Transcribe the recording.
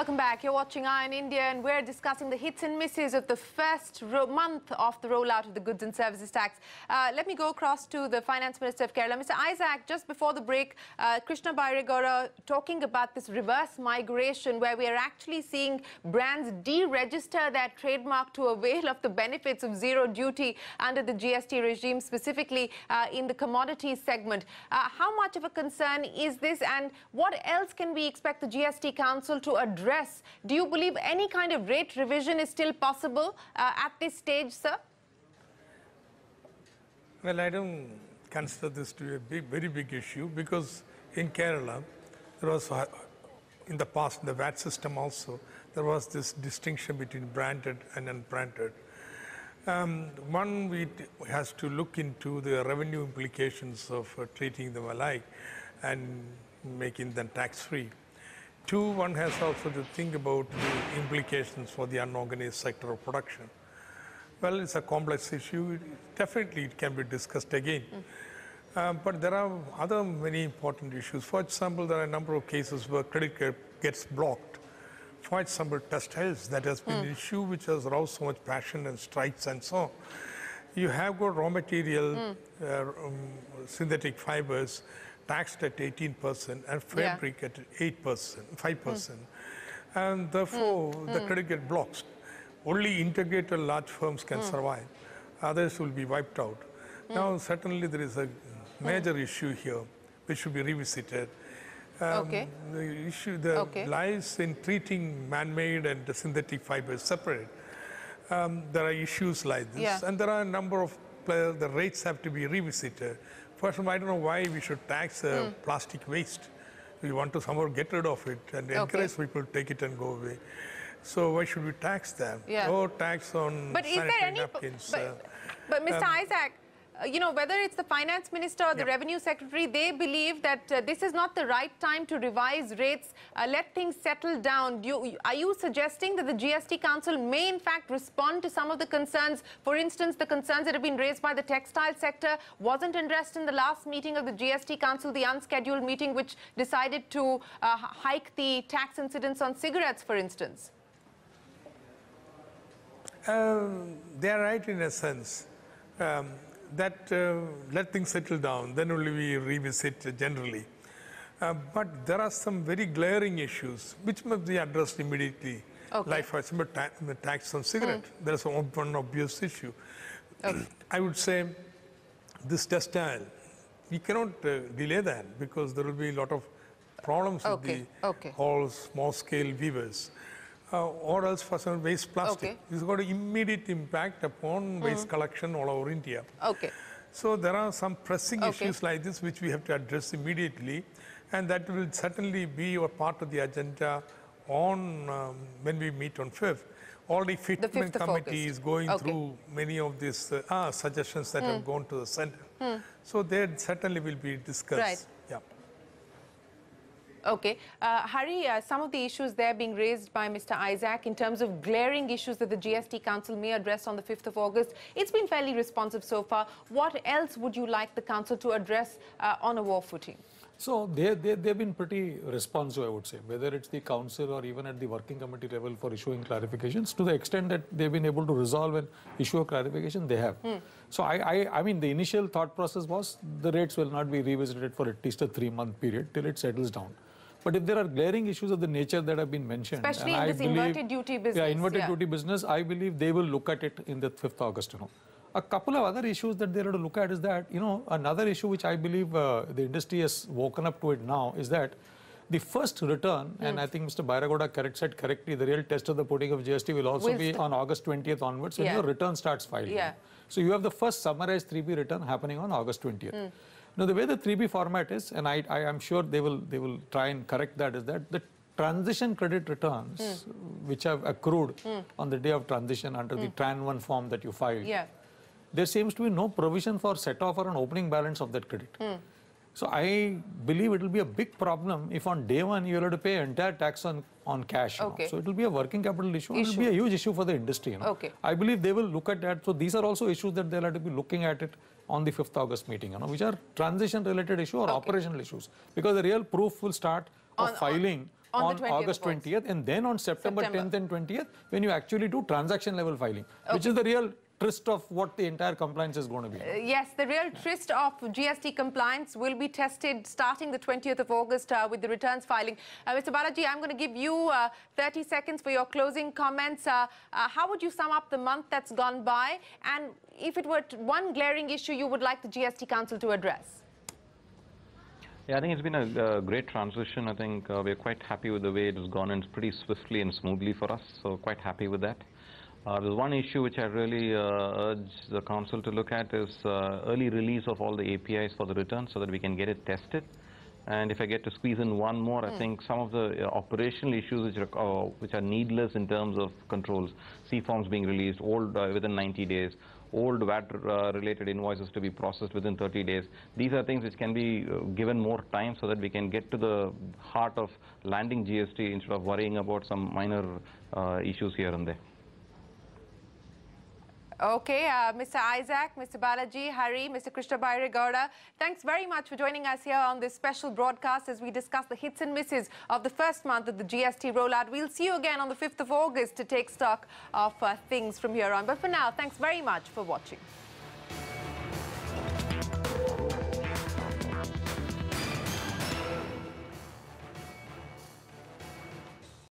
Welcome back. You're watching Eye on India, and we're discussing the hits and misses of the first month of the rollout of the goods and services tax. Let me go across to the Finance Minister of Kerala. Mr. Isaac, just before the break, Krishna Bairegora talking about this reverse migration where we are actually seeing brands deregister their trademark to avail of the benefits of zero duty under the GST regime, specifically in the commodities segment. How much of a concern is this, and what else can we expect the GST Council to address? Do you believe any kind of rate revision is still possible at this stage, sir? Well, I don't consider this to be a very big issue because in Kerala, there was, in the past, in the VAT system also, there was this distinction between branded and unbranded. One, we has to look into the revenue implications of treating them alike and making them tax-free. Two, one has also to think about the implications for the unorganized sector of production. Well, it's a complex issue. Definitely, it can be discussed again. But there are other many important issues. For example, there are a number of cases where credit card gets blocked. For example, textiles, that has been an issue which has aroused so much passion and strikes and so on. You have got raw material, synthetic fibers, taxed at 18% and fabric at 8%, 5%. And therefore, the credit gets blocked. Only integrated large firms can survive. Others will be wiped out. Now, certainly there is a major issue here which should be revisited. The issue lies in treating man-made and the synthetic fibers separate. There are issues like this, and there are a number of players. The rates have to be revisited. First of all, I don't know why we should tax plastic waste. We want to somehow get rid of it and encourage people to take it and go away. So why should we tax them? Or tax on sanitary napkins? But Mr. Isaac, you know, whether it's the Finance Minister or the Revenue Secretary, they believe that this is not the right time to revise rates, let things settle down. Are you suggesting that the GST Council may in fact respond to some of the concerns? For instance, the concerns that have been raised by the textile sector wasn't addressed in the last meeting of the GST Council, the unscheduled meeting which decided to hike the tax incidence on cigarettes, for instance. They are right in a sense. That let things settle down, then only we revisit generally. But there are some very glaring issues which must be addressed immediately. Like, for example, the tax on cigarette. There is one obvious issue. I would say this textile, we cannot delay that because there will be a lot of problems with the all small-scale weavers. Or else for some waste plastic. It's got an immediate impact upon waste collection all over India. So there are some pressing issues like this which we have to address immediately, and that will certainly be a part of the agenda on when we meet on 5th. Already Fitment Committee is going through many of these suggestions that have gone to the center. So they certainly will be discussed. Hari, some of the issues there being raised by Mr. Isaac in terms of glaring issues that the GST Council may address on the 5th of August, it's been fairly responsive so far. What else would you like the Council to address on a war footing? So they've been pretty responsive, I would say, whether it's the Council or even at the Working Committee level for issuing clarifications. To the extent that they've been able to resolve and issue a clarification, they have. So I mean, the initial thought process was the rates will not be revisited for at least a 3-month period till it settles down. But if there are glaring issues of the nature that have been mentioned, especially in this inverted duty business, inverted duty business, I believe they will look at it in the 5th August. A couple of other issues that they have to look at is that, another issue which I believe the industry has woken up to it now is that the first return, and I think Mr. Bairegora said correctly, the real test of the pudding of GST will also be on August 20th onwards when your return starts filing. So you have the first summarized 3B return happening on August 20th. Now, the way the 3B format is, and I am sure they will try and correct that, is that the transition credit returns which have accrued on the day of transition under the Tran 1 form that you filed, there seems to be no provision for set-off or an opening balance of that credit. So I believe it will be a big problem if on day one you have to pay entire tax on cash. So it will be a working capital issue. It will be a huge issue for the industry. I believe they will look at that. So these are also issues that they'll have to be looking at it on the 5th August meeting, which are transition related issues or operational issues. Because the real proof will start of filing On the 20th August of August. 20th, and then on September 10th and 20th, when you actually do transaction level filing, which is the real tryst of what the entire compliance is going to be. Yes, the real tryst of GST compliance will be tested starting the 20th of August with the returns filing. Mr. Balaji, I'm going to give you 30 seconds for your closing comments. How would you sum up the month that's gone by? And if it were one glaring issue you would like the GST Council to address? Yeah, I think it's been a great transition. I think we're quite happy with the way it has gone, and it's pretty swiftly and smoothly for us, so quite happy with that. There's one issue which I really urge the Council to look at is early release of all the APIs for the return so that we can get it tested. And if I get to squeeze in one more, I think some of the operational issues which are needless in terms of controls, C-forms being released within 90 days, old VAT-related invoices to be processed within 30 days. These are things which can be given more time so that we can get to the heart of landing GST instead of worrying about some minor issues here and there. Okay, Mr. Isaac, Mr. Balaji, Hari, Mr. Krishna Bairegowda, thanks very much for joining us here on this special broadcast as we discuss the hits and misses of the first month of the GST rollout. We'll see you again on the 5th of August to take stock of things from here on. But for now, thanks very much for watching.